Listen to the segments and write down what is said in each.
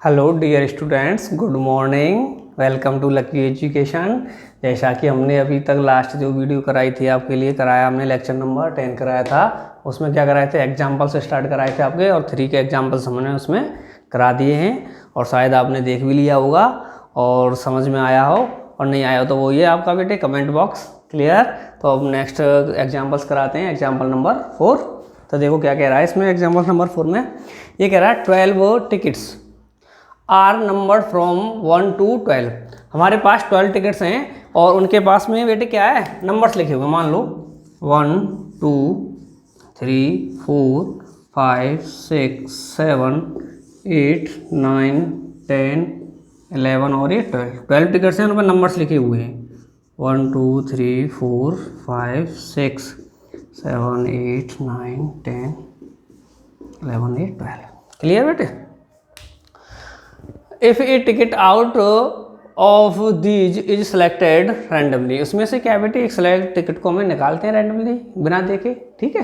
Hello dear students, good morning. Welcome to Lucky Education. जैसा कि हमने अभी तक लास्ट जो वीडियो कराई थी आपके लिए, कराया हमने लेक्चर नंबर 10 कराया था। उसमें क्या कराए थे, एग्जाम्पल से स्टार्ट कराए थे आपके, और 3 के एग्जाम्पल्स हमने उसमें करा दिए हैं। और शायद आपने देख भी लिया होगा और समझ में आया हो, और नहीं आया हो तो वो ये आपका बेटे कमेंट बॉक्स। क्लियर। तो अब नेक्स्ट एग्जाम्पल्स कराते हैं, एग्जाम्पल नंबर 4। तो देखो क्या कह रहा है इसमें एग्जाम्पल नंबर 4 में। ये कह रहा है 12 tickets are number from 1 to 12। हमारे पास 12 टिकट्स हैं और उनके पास में बेटे क्या है, नंबर्स लिखे हुए। मान लो 1 2 3 4 5 6 7 8 9 10 11 और ये 12 टिकट्स हैं, उन पर नंबर्स लिखे हुए हैं 1 2 3 4 5 6 7 8 9 10 11 8 12। क्लियर बेटे। If A ticket out of these is selected randomly, उसमें से क्या बेटे एक सेलेक्ट टिकट को हमें निकालते हैं रैंडमली, बिना देखे। ठीक है।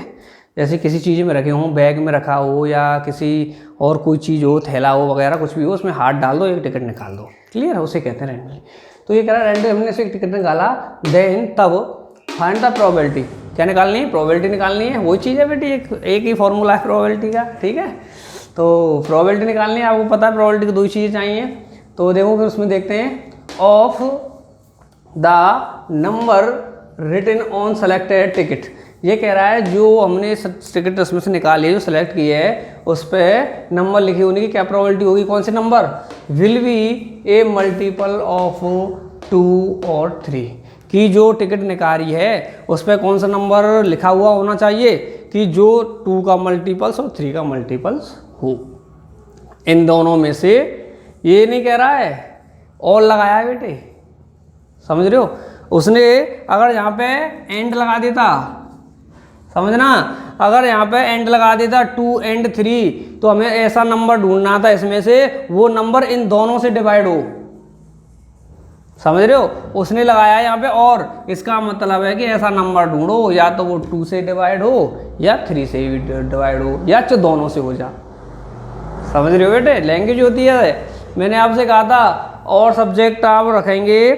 जैसे किसी चीज़ में रखे हों, बैग में रखा हो या किसी और कोई चीज़ हो, थैला हो वगैरह कुछ भी हो, उसमें हाथ डाल दो, एक टिकट निकाल दो। क्लियर है, उसे कहते हैं रैंडमली। तो ये कह रहा है रैंडम, हमने से एक टिकट निकाला, देन तब फाइंड द प्रोबेबिलिटी। क्या निकालनी है, प्रोबेबिलिटी निकालनी है। वही चीज़ है बेटी, एक ही फॉर्मूला है प्रोबेबिलिटी का। ठीक है। तो प्रोबेबिलिटी निकालनी है, आपको पता है प्रोबेबिलिटी की 2 चीज़ें चाहिए। तो देखो फिर उसमें देखते हैं, of the number written on selected ticket. ये कह रहा है जो हमने टिकट उसमें से निकाली है, जो सेलेक्ट की है, उस पर नंबर लिखी होने की क्या प्रोबेबिलिटी होगी, कौन से number, will be A multiple of 2 और 3। कि जो टिकट निकाली है उस पर कौन सा नंबर लिखा हुआ होना चाहिए कि जो 2 का मल्टीपल्स और 3 का मल्टीपल्स हो। इन दोनों में से ये नहीं कह रहा है, और लगाया है बेटे, समझ रहे हो। उसने अगर यहाँ पे एंड लगा देता, समझना, अगर यहाँ पे एंड लगा देता 2 and 3, तो हमें ऐसा नंबर ढूंढना था इसमें से वो नंबर इन दोनों से डिवाइड हो। समझ रहे हो। उसने लगाया है यहाँ पे और, इसका मतलब है कि ऐसा नंबर ढूंढो या तो वो 2 से डिवाइड हो या 3 से डिवाइड हो या दोनों से हो जा। समझ रहे हो बेटे, लैंग्वेज होती है। मैंने आपसे कहा था और सब्जेक्ट आप रखेंगे,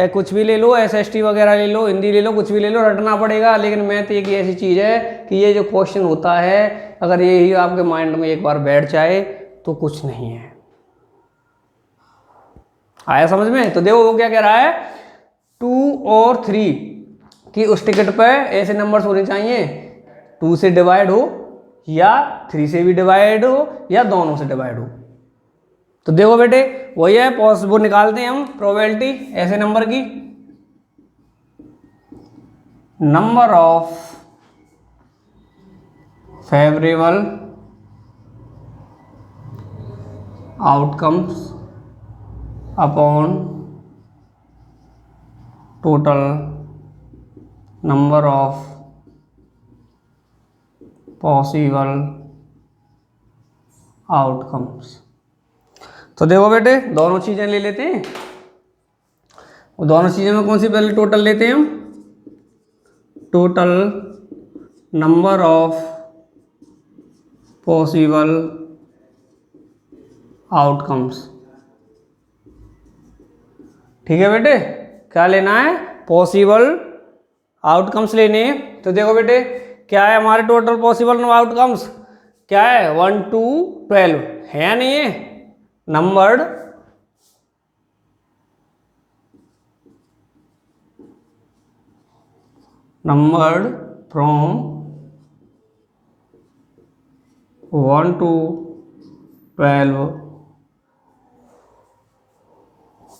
कुछ भी ले लो, एसएसटी वगैरह ले लो, हिंदी ले लो, कुछ भी ले लो, रटना पड़ेगा। लेकिन मैथ एक ऐसी चीज़ है कि ये जो क्वेश्चन होता है, अगर ये ही आपके माइंड में एक बार बैठ जाए तो कुछ नहीं है। आया समझ में। तो देखो वो क्या कह रहा है, 2 और 3 कि उस टिकट पे ऐसे नंबर्स होने चाहिए 2 से डिवाइड हो या 3 से भी डिवाइड हो या दोनों से डिवाइड हो। तो देखो बेटे वही है, वो निकालते हैं हम प्रोबेबिलिटी ऐसे नंबर की, number of favourable outcomes upon total number of possible outcomes. तो देखो बेटे दोनों चीज़ें ले लेते हैं। वो दोनों चीज़ें में कौन सी पहले टोटल लेते हैं हम, total number of possible outcomes. ठीक है बेटे, क्या लेना है, पॉसिबल आउटकम्स लेने हैं। तो देखो बेटे क्या है हमारे टोटल पॉसिबल आउटकम्स, क्या है 1 to 12 है या नहीं है, numbered from 1 to 12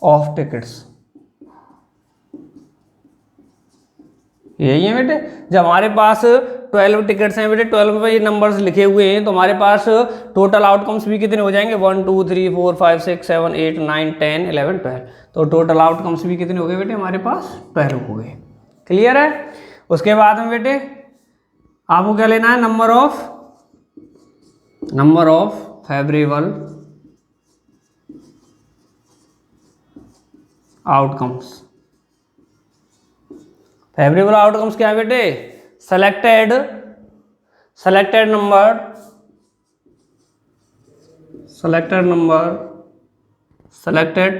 of tickets. यही है बेटे, जब हमारे पास 12 टिकट्स हैं बेटे, 12 पे ये नंबर्स लिखे हुए हैं, तो हमारे पास टोटल आउटकम्स भी कितने हो जाएंगे, 1 2 3 4 5 6 7 8 9 10 11 12। तो टोटल आउटकम्स भी कितने हो गए बेटे, हमारे पास 12 हो गए। क्लियर है। उसके बाद में बेटे आपको क्या लेना है, number of favourable outcomes. Favourable outcomes क्या है बेटे, selected number selected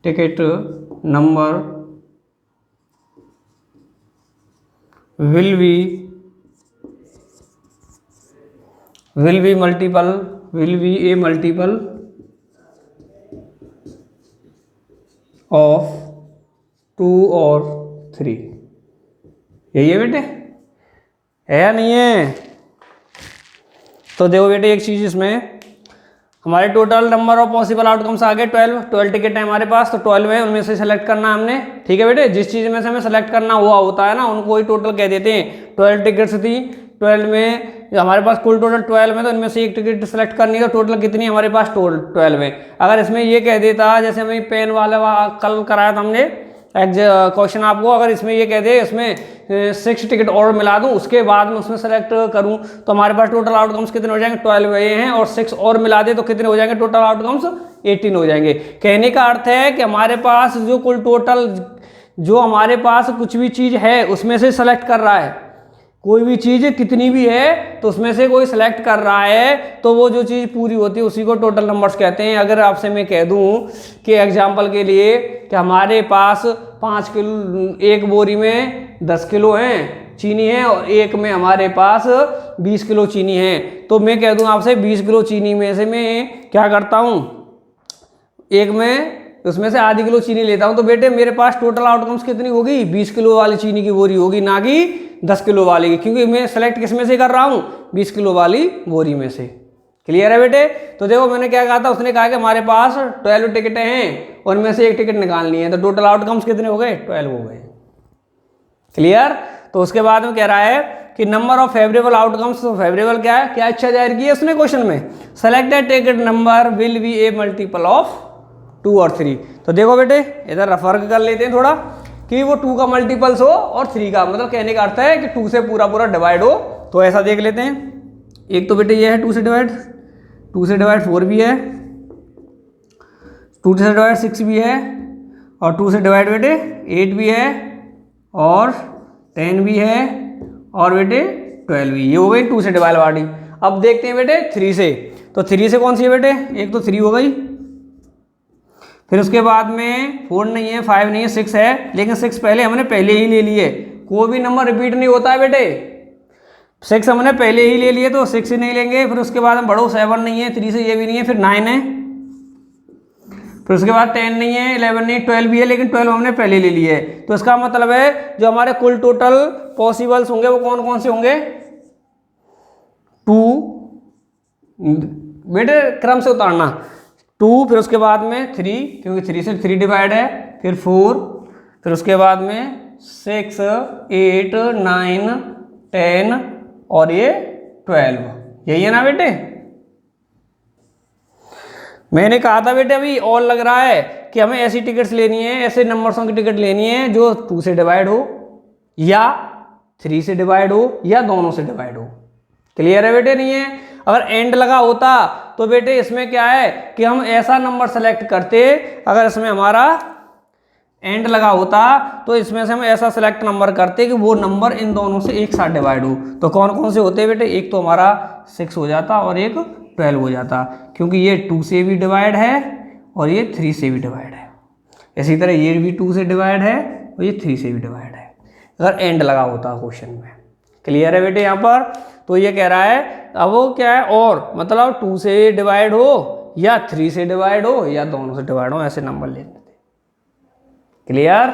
ticket number will be a multiple of 2 और 3। यही है बेटे, है या नहीं है? तो देखो बेटे एक चीज, इसमें हमारे total number of possible outcomes आ गए 12 टिकट है हमारे पास, तो 12 है, उनमें से सेलेक्ट करना हमने। ठीक है बेटे, जिस चीज़ में से हमें सेलेक्ट करना हुआ होता है ना, उनको ही टोटल कह देते हैं। 12 टिकट्स थी, 12 में हमारे पास कुल टोटल 12 में, तो इनमें से एक टिकट सेलेक्ट करनी है, तो टोटल कितनी हमारे पास 12 में। अगर इसमें ये कह देता, जैसे हमें पेन वाला कल कराया था हमने क्वेश्चन आपको, अगर इसमें ये कह दे इसमें 6 टिकट और मिला दूं, उसके बाद में उसमें सेलेक्ट करूं, तो हमारे पास टोटल आउटकम्स कितने हो जाएंगे? 12 ये हैं, और 6 और मिला दे तो कितने हो जाएंगे टोटल आउटकम्स? 18 हो जाएंगे। कहने का अर्थ है कि हमारे पास जो कुल टोटल, जो हमारे पास कुछ भी चीज़ है उसमें से सेलेक्ट कर रहा है, कोई भी चीज़ कितनी भी है तो उसमें से कोई सिलेक्ट कर रहा है, तो वो जो चीज़ पूरी होती है उसी को टोटल नंबर्स कहते हैं। अगर आपसे मैं कह दूं कि एग्जांपल के लिए कि हमारे पास 5 किलो, एक बोरी में 10 किलो हैं चीनी है, और एक में हमारे पास 20 किलो चीनी है, तो मैं कह दूं आपसे 20 किलो चीनी में से मैं क्या करता हूँ, एक में उसमें से आधी किलो चीनी लेता हूं, तो बेटे मेरे पास टोटल आउटकम्स कितनी होगी? 20 किलो वाली चीनी की बोरी होगी, ना कि 10 किलो वाली की, क्योंकि मैं सेलेक्ट किस में से कर रहा हूं? 20 किलो वाली बोरी में से। क्लियर है बेटे? तो देखो मैंने क्या कहा था, उसने कहा कि हमारे पास 12 टिकटें हैं, उनमें से एक टिकट निकालनी है, तो टोटल आउटकम्स कितने हो गए? 12 हो गए। क्लियर? तो उसके बाद में कह रहा है कि नंबर ऑफ फेवरेबल आउटकम्स, तो फेवरेबल क्या है, क्या इच्छा जाहिर की है उसने क्वेश्चन में? Selected ticket number will be A multiple of 2 और 3। तो देखो बेटे इधर फर्क कर लेते हैं थोड़ा, कि वो 2 का मल्टीपल्स हो और 3 का, मतलब कहने का अर्थ है कि 2 से पूरा डिवाइड हो, तो ऐसा देख लेते हैं। एक तो बेटे ये है 2 से डिवाइड 4 भी है, 2 से डिवाइड 6 भी है, और 2 से डिवाइड बेटे 8 भी है, और 10 भी है, और बेटे 12 भी। ये हो गई 2 से डिवाइड वाली। अब देखते हैं बेटे 3 से, तो 3 से कौन सी है बेटे? एक तो 3 हो गई, फिर उसके बाद में 4 नहीं है, 5 नहीं है, 6 है, लेकिन 6 पहले हमने पहले ही ले लिए, कोई भी नंबर रिपीट नहीं होता है बेटे, 6 हमने पहले ही ले लिए तो 6 ही नहीं लेंगे। फिर उसके बाद हम बढ़ो 7 नहीं है, 3 से ये भी नहीं है, फिर 9 है, फिर उसके बाद 10 नहीं है, 11 नहीं, 12 भी है, लेकिन 12 हमने पहले ले लिए है। तो इसका मतलब है जो हमारे कुल टोटल पॉसिबल्स होंगे वो कौन कौन से होंगे? 2 बेटे क्रम से उतारना, 2, फिर उसके बाद में 3, क्योंकि 3 से 3 डिवाइड है, फिर 4, फिर उसके बाद में 6, 8, 9, 10 और ये 12। यही है ना बेटे? मैंने कहा था बेटे अभी और लग रहा है कि हमें ऐसी टिकट्स लेनी है, ऐसे नंबर्सों की टिकट लेनी है जो 2 से डिवाइड हो, या 3 से डिवाइड हो, या दोनों से डिवाइड हो। क्लियर है बेटे? नहीं है? अगर एंड लगा होता तो बेटे इसमें क्या है कि हम ऐसा नंबर सेलेक्ट करते, अगर इसमें हमारा एंड लगा होता तो इसमें से हम ऐसा सेलेक्ट नंबर करते कि वो नंबर इन दोनों से एक साथ डिवाइड हो। तो कौन कौन से होते बेटे? एक तो हमारा 6 हो जाता और एक 12 हो जाता, क्योंकि ये 2 से भी डिवाइड है और ये 3 से भी डिवाइड है। इसी तरह ये भी 2 से डिवाइड है और ये 3 से भी डिवाइड है, अगर एंड लगा होता क्वेश्चन में। क्लियर है बेटे? यहाँ पर तो ये कह रहा है, अब वो क्या है, और मतलब 2 से डिवाइड हो या 3 से डिवाइड हो या दोनों से डिवाइड हो, ऐसे नंबर लेते थे। क्लियर?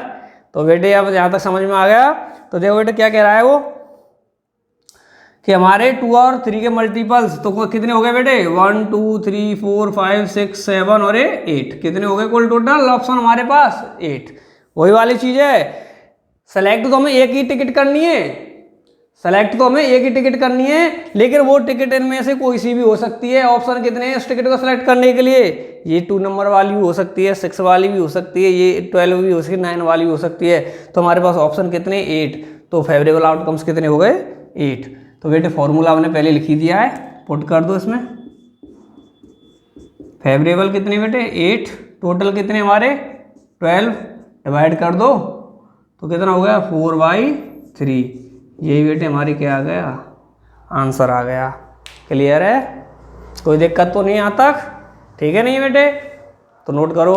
तो बेटे अब यहाँ तक समझ में आ गया। तो देखो बेटे क्या कह रहा है वो, कि हमारे 2 और 3 के मल्टीपल्स तो कितने हो गए बेटे? 1, 2, 3, 4, 5, 6, 7 और 8। कितने हो गए कुल टोटल ऑप्शन हमारे पास? 8। वही वाली चीज है, सेलेक्ट तो हमें एक ही टिकट करनी है, सेलेक्ट तो हमें एक ही टिकट करनी है, लेकिन वो टिकट इनमें से कोई सी भी हो सकती है। ऑप्शन कितने हैं उस टिकट को सेलेक्ट करने के लिए? ये 2 नंबर वाली भी हो सकती है, 6 वाली भी हो सकती है, ये 12 भी हो सकती है, 9 वाली भी हो सकती है। तो हमारे पास ऑप्शन कितने? 8। तो फेवरेबल आउटकम्स कितने हो गए? 8। तो बेटे फॉर्मूला हमने पहले लिख ही दिया है, पुट कर दो इसमें। फेवरेबल कितने बेटे? 8। टोटल कितने हमारे? 12। डिवाइड कर दो तो कितना हो गया? 4/3। यही बेटे हमारी क्या आ गया? आंसर आ गया। क्लियर है? कोई दिक्कत तो नहीं यहाँ तक? ठीक है नहीं बेटे? तो नोट करो।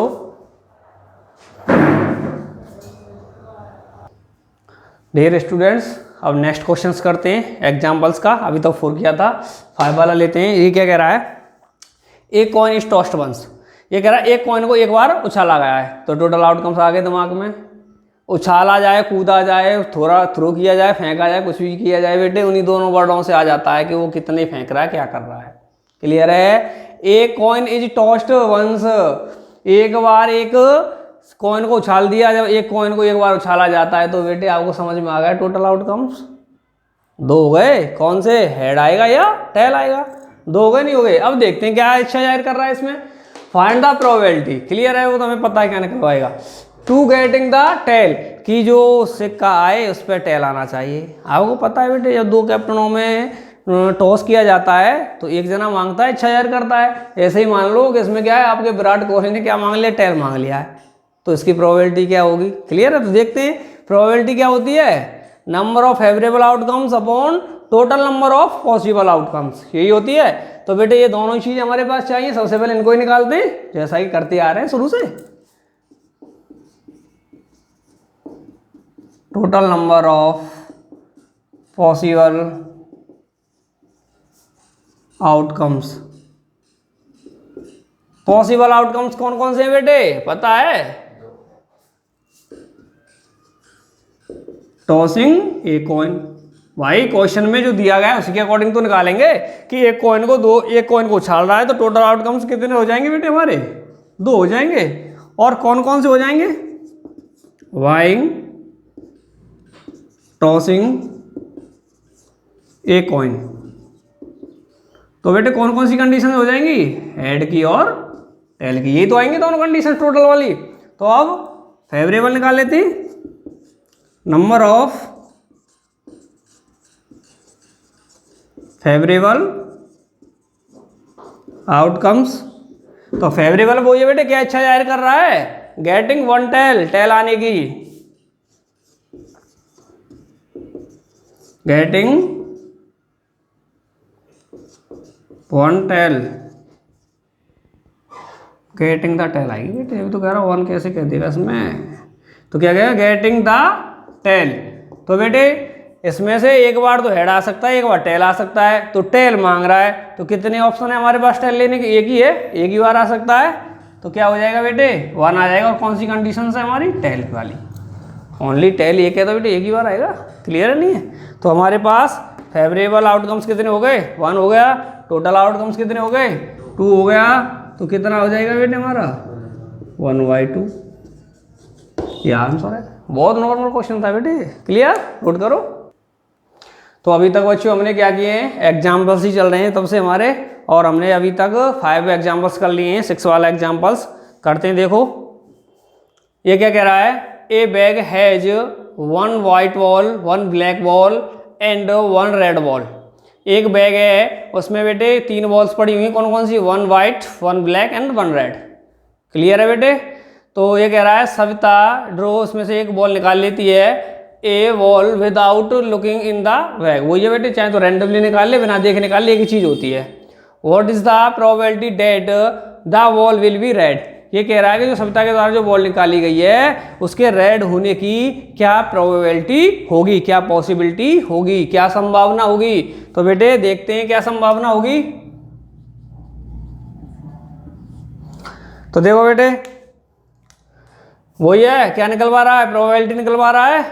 डियर स्टूडेंट्स, अब नेक्स्ट क्वेश्चंस करते हैं एग्जाम्पल्स का। अभी तो 4 किया था, 5 वाला लेते हैं। ये क्या कह रहा है? एक कॉइन इज टॉस्ड वंस। ये कह रहा है एक कॉइन को एक बार उछाला गया है। तो टोटल आउटकम्स आ गए दिमाग में। उछाला जाए, कूदा जाए, थोड़ा थ्रो किया जाए, फेंका जाए, कुछ भी किया जाए बेटे, उन्हीं दोनों वर्डों से आ जाता है कि वो कितने फेंक रहा है, क्या कर रहा है। क्लियर है? एक कॉइन इज टॉस्ड वंस, एक बार एक कॉइन को उछाल दिया। जब एक कॉइन को एक बार उछाला जाता है तो बेटे आपको समझ में आ गया टोटल आउटकम्स 2 हो गए। कौन से? हेड आएगा या टेल आएगा? 2 हो गए, नहीं हो गए? अब देखते हैं क्या इच्छा जाहिर कर रहा है इसमें। Find the probability. क्लियर है? वो तो हमें पता है क्या निकलवाएगा। टू गेटिंग द टेल, कि जो सिक्का आए उस पर टेल आना चाहिए। आपको पता है बेटे, जब 2 कैप्टनों में टॉस किया जाता है तो एक जना मांगता है, इच्छा जाहिर करता है। ऐसे ही मान लो कि इसमें क्या है, आपके विराट कोहली ने क्या मांग लिया? टेल मांग लिया है। तो इसकी प्रोबेबिलिटी क्या होगी? क्लियर है? तो देखते हैं प्रोबेबिलिटी क्या होती है। Number of favourable outcomes upon total number of possible outcomes, यही होती है। तो बेटे ये दोनों चीज हमारे पास चाहिए। सबसे पहले इनको ही निकालते हैं, जैसा ही करते आ रहे हैं शुरू से। Total number of possible outcomes. Possible outcomes कौन कौन से हैं बेटे? पता है? Tossing a coin. भाई क्वेश्चन में जो दिया गया है उसके अकॉर्डिंग तो निकालेंगे कि एक कॉइन को उछाल रहा है तो टोटल आउटकम्स कितने हो जाएंगे बेटे हमारे? 2 हो जाएंगे। और कौन कौन से हो जाएंगे? Vying, tossing a coin. तो बेटे कौन कौन सी कंडीशन हो जाएंगी? हेड की और टेल की, यही तो आएंगी दोनों कंडीशन टोटल वाली। तो अब फेवरेबल निकाल लेते हैं। Number of favourable outcomes. तो फेवरेबल वो ये बेटे क्या इच्छा जाहिर कर रहा है? गेटिंग 1 टेल, टेल आने की। Getting 1 tail, getting the tail आएगी बेटे। अभी तो कह रहा 1 कैसे कह देगा इसमें? तो क्या कहेगा? Getting the tail. तो बेटे इसमें से एक बार तो हेड आ सकता है, एक बार टेल आ सकता है। तो टेल मांग रहा है, तो कितने ऑप्शन है हमारे पास टेल लेने के? एक ही है, एक ही बार आ सकता है। तो क्या हो जाएगा बेटे? 1 आ जाएगा। और कौन सी कंडीशन है हमारी? टेल वाली। ओनली टेल एक है तो बेटे एक ही बार आएगा। क्लियर नहीं है? तो हमारे पास फेवरेबल आउटकम्स कितने हो गए? 1 हो गया। टोटल आउटकम्स कितने हो गए? 2 हो गया। तो कितना हो जाएगा बेटे हमारा? 1/2। ये आंसर है। बहुत नॉर्मल क्वेश्चन था बेटे। क्लियर? नोट करो। तो अभी तक बच्चों हमने क्या किए हैं? एग्जाम्पल्स ही चल रहे हैं तब से हमारे, और हमने अभी तक 5 एग्जाम्पल्स कर लिए हैं। 6 वाला एग्जाम्पल्स करते हैं। देखो ये क्या कह रहा है? ए bag has 1 white ball, 1 black ball and 1 red ball. एक बैग है, उसमें बेटे 3 बॉल्स पड़ी हुई। कौन कौन सी? 1 white, 1 black and 1 red. Clear है बेटे? तो ये कह रहा है सविता ड्रो उसमें से एक बॉल निकाल लेती है, a ball without looking in the bag. वो ये बेटे चाहे तो रैंडमली निकाल ले, बिना देखे निकाल ले, एक ही चीज होती है। What is the probability that the ball will be red. ये कह रहा है कि जो सविता के द्वारा जो बॉल निकाली गई है उसके रेड होने की क्या प्रोबेबिलिटी होगी, क्या पॉसिबिलिटी होगी, क्या संभावना होगी। तो बेटे देखते हैं क्या संभावना होगी। तो देखो बेटे वही है, क्या निकलवा रहा है? प्रोबेबिलिटी निकलवा रहा है।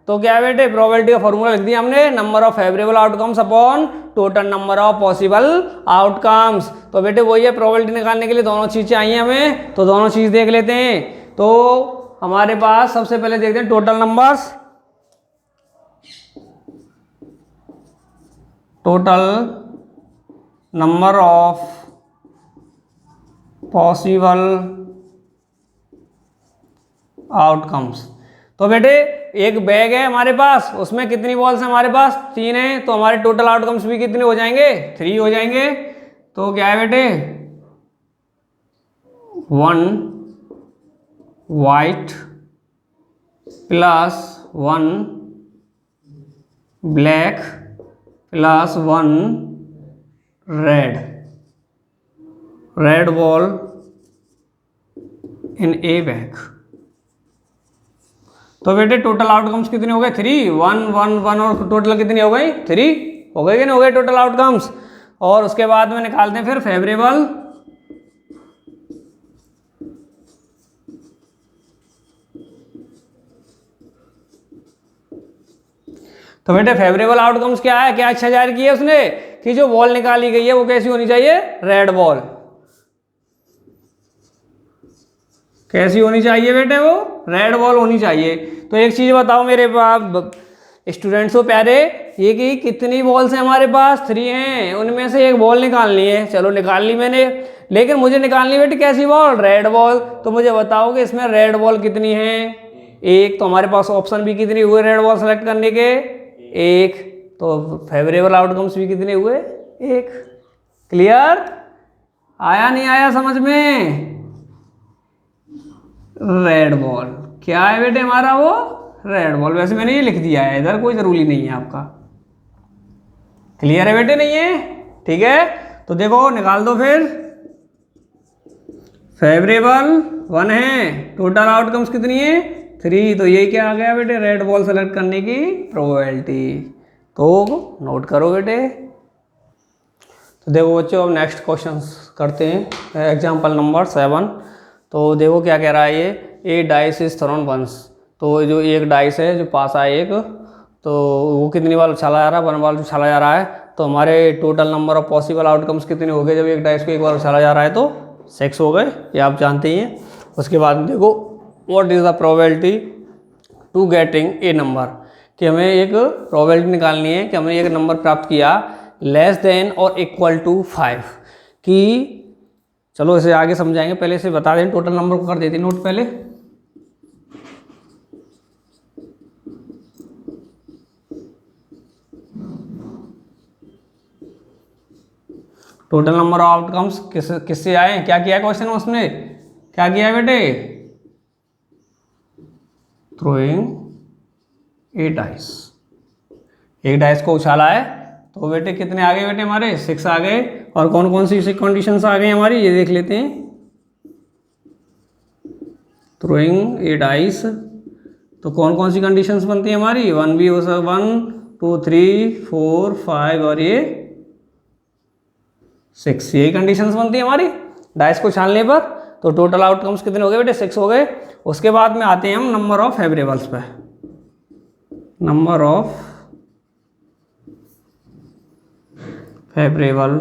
तो क्या है बेटे? प्रोबेबिलिटी का फॉर्मूला लिख दिया हमने, number of favourable outcomes upon total number of possible outcomes. तो बेटे वही है, प्रोबेबिलिटी निकालने के लिए दोनों चीज चाहिए हमें। तो दोनों चीज देख लेते हैं। तो हमारे पास सबसे पहले देखते हैं total numbers. Total number of possible outcomes. तो बेटे एक बैग है हमारे पास, उसमें कितनी बॉल्स हैं हमारे पास? 3 है। तो हमारे टोटल आउटकम्स भी कितने हो जाएंगे? 3 हो जाएंगे। तो क्या है बेटे? 1 white plus 1 black plus 1 red. Red ball in A bag. तो बेटे टोटल आउटकम्स कितने हो गए? 3, 1, 1, 1 और टोटल कितनी हो गई? 3 हो गए कि नहीं हो गए टोटल आउटकम्स। और उसके बाद में निकालते हैं फिर फेवरेबल तो बेटे फेवरेबल आउटकम्स क्या है? क्या अच्छा जाहिर किया उसने कि जो बॉल निकाली गई है वो कैसी होनी चाहिए? Red ball. कैसी होनी चाहिए बेटे? वो रेड बॉल होनी चाहिए। तो एक चीज बताओ मेरे पास स्टूडेंट्स को प्यारे, ये कि कितनी बॉल्स हैं हमारे पास? 3 हैं, उनमें से एक बॉल निकालनी है। चलो निकाल ली मैंने, लेकिन मुझे निकालनी बेटे कैसी बॉल? Red ball. तो मुझे बताओ कि इसमें रेड बॉल कितनी है? एक। तो हमारे पास ऑप्शन भी कितने हुए रेड बॉल सेलेक्ट करने के? एक। तो फेवरेबल आउटकम्स भी कितने हुए? एक। क्लियर? आया नहीं आया समझ में? रेड बॉल क्या है बेटे हमारा? वो रेड बॉल। वैसे मैंने ये लिख दिया है, इधर कोई जरूरी नहीं है आपका। क्लियर है बेटे? नहीं है? ठीक है, तो देखो निकाल दो फिर। फेवरेबल 1 है, टोटल आउटकम्स कितनी है? 3। तो ये क्या आ गया बेटे? रेड बॉल सेलेक्ट करने की प्रोबेबिलिटी। तो नोट करो बेटे। तो देखो बच्चों अब नेक्स्ट क्वेश्चन करते हैं, एग्जाम्पल नंबर 7। तो देखो क्या कह रहा है ये, ए डाइस इज थ्रोन वंस। तो जो एक डाइस है जो पास आए एक, तो वो कितनी बार उछाला जा रहा है? 1 बार उछाला जा रहा है। तो हमारे total number of possible outcomes कितने हो गए? जब एक डाइस को एक बार उछाला जा रहा है तो 6 हो गए, ये आप जानते ही हैं। उसके बाद में देखो what is the probability to getting a number, कि हमें एक प्रोबेबिलिटी निकालनी है कि हमने एक नंबर प्राप्त किया लेस देन और इक्वल टू 5। कि चलो इसे आगे समझाएंगे, पहले इसे बता दें, टोटल नंबर को कर देते हैं नोट पहले। टोटल नंबर ऑफ आउटकम्स किससे आए? क्या किया क्वेश्चन में? उसने क्या किया है बेटे? थ्रोइंग ए डाइस, एक डाइस को उछाला है। तो बेटे कितने आ गए बेटे हमारे? 6 आ गए। और कौन कौन सी कंडीशंस आ गई हमारी ये देख लेते हैं। थ्रोइंग ए डाइस, तो कौन कौन सी कंडीशंस बनती है हमारी? 1 भी हो सकता, 1, 2, 3, 4, 5 और ये 6, यही कंडीशंस बनती है हमारी डाइस को छालने पर। तो टोटल आउटकम्स कितने हो गए बेटे? 6 हो गए। उसके बाद में आते हैं हम नंबर ऑफ फेवरेबल्स पे। नंबर ऑफ फेवरेबल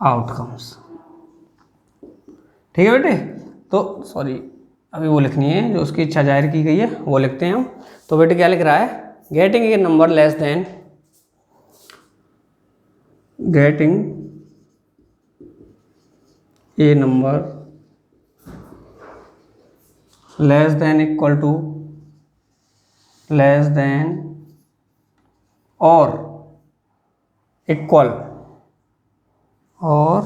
आउटकम्स, ठीक है बेटे। तो सॉरी, अभी वो लिखनी है जो उसकी इच्छा जाहिर की गई है वो लिखते हैं हम। तो बेटे क्या लिख रहा है? Getting a number less than, getting a number less than equal to, less than और इक्वल, और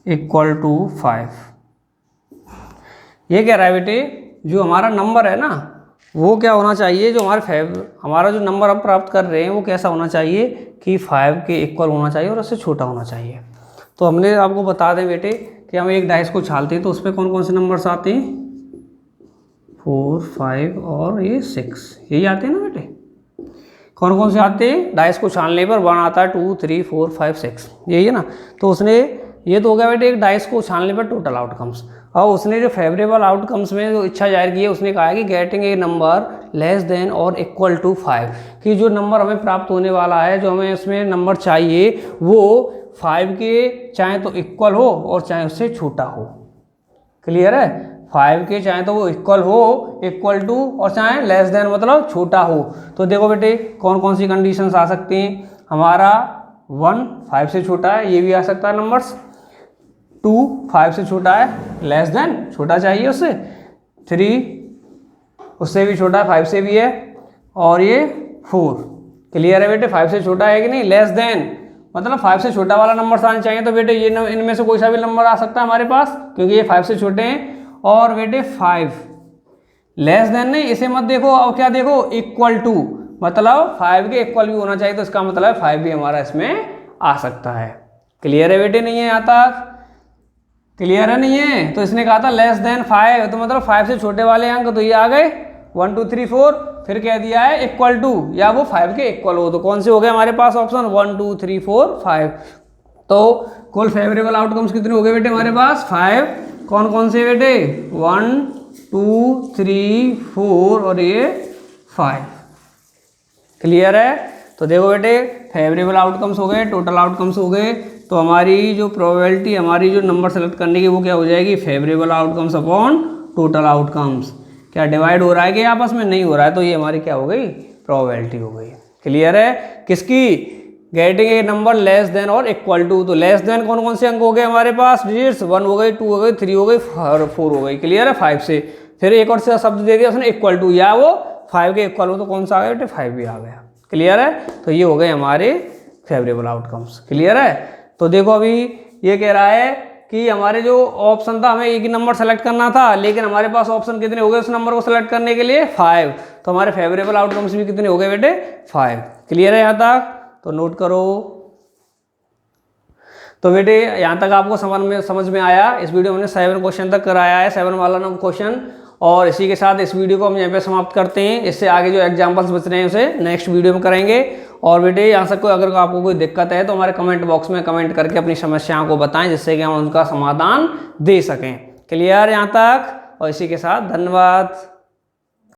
इक्वल टू 5। ये कह रहा है बेटे जो हमारा नंबर है ना वो क्या होना चाहिए? जो हमारा जो नंबर हम प्राप्त कर रहे हैं वो कैसा होना चाहिए कि 5 के इक्वल होना चाहिए और उससे छोटा होना चाहिए। तो हमने आपको बता दें बेटे कि हम एक डाइस को छालते हैं तो उसमें कौन कौन से नंबर्स आते हैं? 4, 5 और ये 6, यही आते हैं ना बेटे। कौन कौन से आते हैं? डाइस को छालने पर 1 आता है, 2, 3, 4, 5, 6, यही है ना। तो उसने ये तो हो गया बेटे एक डाइस को छालने पर टोटल आउटकम्स। और उसने जो फेवरेबल आउटकम्स में जो इच्छा जाहिर की है उसने कहा है कि getting a number less than और इक्वल टू 5, कि जो नंबर हमें प्राप्त होने वाला है, जो हमें इसमें नंबर चाहिए वो 5 के चाहे तो इक्वल हो और चाहे उससे छोटा हो। क्लियर है? 5 के चाहे तो वो इक्वल हो, इक्वल टू, और चाहे लेस देन मतलब छोटा हो। तो देखो बेटे कौन कौन सी कंडीशंस आ सकती हैं? हमारा 1 5 से छोटा है, ये भी आ सकता है नंबर्स। 2 5 से छोटा है, लेस देन छोटा चाहिए उससे। 3 उससे भी छोटा है, 5 से भी है। और ये 4। क्लियर है बेटे? 5 से छोटा है कि नहीं? लेस देन मतलब 5 से छोटा वाला नंबर आना चाहिए। तो बेटे ये इनमें से कोई सा भी नंबर आ सकता है हमारे पास, क्योंकि ये 5 से छोटे हैं। और बेटे 5 लेस देन नहीं, इसे मत देखो, और क्या देखो? इक्वल टू, मतलब 5 के इक्वल भी होना चाहिए। तो इसका मतलब 5 भी हमारा इसमें आ सकता है। क्लियर है बेटे, नहीं है यहाँ तक? क्लियर है, नहीं है? तो इसने कहा था लेस देन 5, तो मतलब 5 से छोटे वाले अंक तो ये आ गए 1 2 3 4, फिर कह दिया है इक्वल टू, या वो 5 के इक्वल हो, तो कौन से हो गए हमारे पास ऑप्शन 1 2 3 4 5। तो कुल फेवरेबल आउटकम्स कितने हो गए बेटे हमारे पास? 5। कौन कौन से बेटे? 1 2 3 4 और ये 5। क्लियर है? तो देखो बेटे फेवरेबल आउटकम्स हो गए, टोटल आउटकम्स हो गए, तो हमारी जो प्रोबेबिलिटी, हमारी जो नंबर सेलेक्ट करने की वो क्या हो जाएगी? Favourable outcomes upon total outcomes. क्या डिवाइड हो रहा है कि आपस में? नहीं हो रहा है, तो ये हमारी क्या हो गई? प्रोबेबिलिटी हो गई। क्लियर है? किसकी? Getting a number less than और इक्वल टू। तो लेस देन कौन कौन से अंक हो गए हमारे पास? डिजिट्स 1 हो गई, 2 हो गई, 3 हो गई, 4 हो गई। क्लियर है? 5 से फिर एक और से शब्द दे दिया उसने इक्वल टू, या वो 5 के इक्वल हो, तो कौन सा आ गया बेटे? 5 भी आ गया। क्लियर है? तो ये हो गए हमारे फेवरेबल आउटकम्स। क्लियर है? तो देखो अभी ये कह रहा है कि हमारे जो ऑप्शन था, हमें एक ही नंबर सेलेक्ट करना था, लेकिन हमारे पास ऑप्शन कितने हो गए उस नंबर को सेलेक्ट करने के लिए? 5। तो हमारे फेवरेबल आउटकम्स भी कितने हो गए बेटे? 5। क्लियर है यहाँ तक? तो नोट करो। तो बेटे यहाँ तक आपको समझ में आया। इस वीडियो में हमने 7 क्वेश्चन तक कराया है, 7 वाला क्वेश्चन, और इसी के साथ इस वीडियो को हम यहाँ पे समाप्त करते हैं। इससे आगे जो एग्जाम्पल्स बच रहे हैं उसे नेक्स्ट वीडियो में करेंगे। और बेटे यहाँ से अगर आपको कोई दिक्कत है तो हमारे कमेंट बॉक्स में कमेंट करके अपनी समस्याओं को बताएं, जिससे कि हम उनका समाधान दे सकें। क्लियर यहाँ तक? और इसी के साथ धन्यवाद।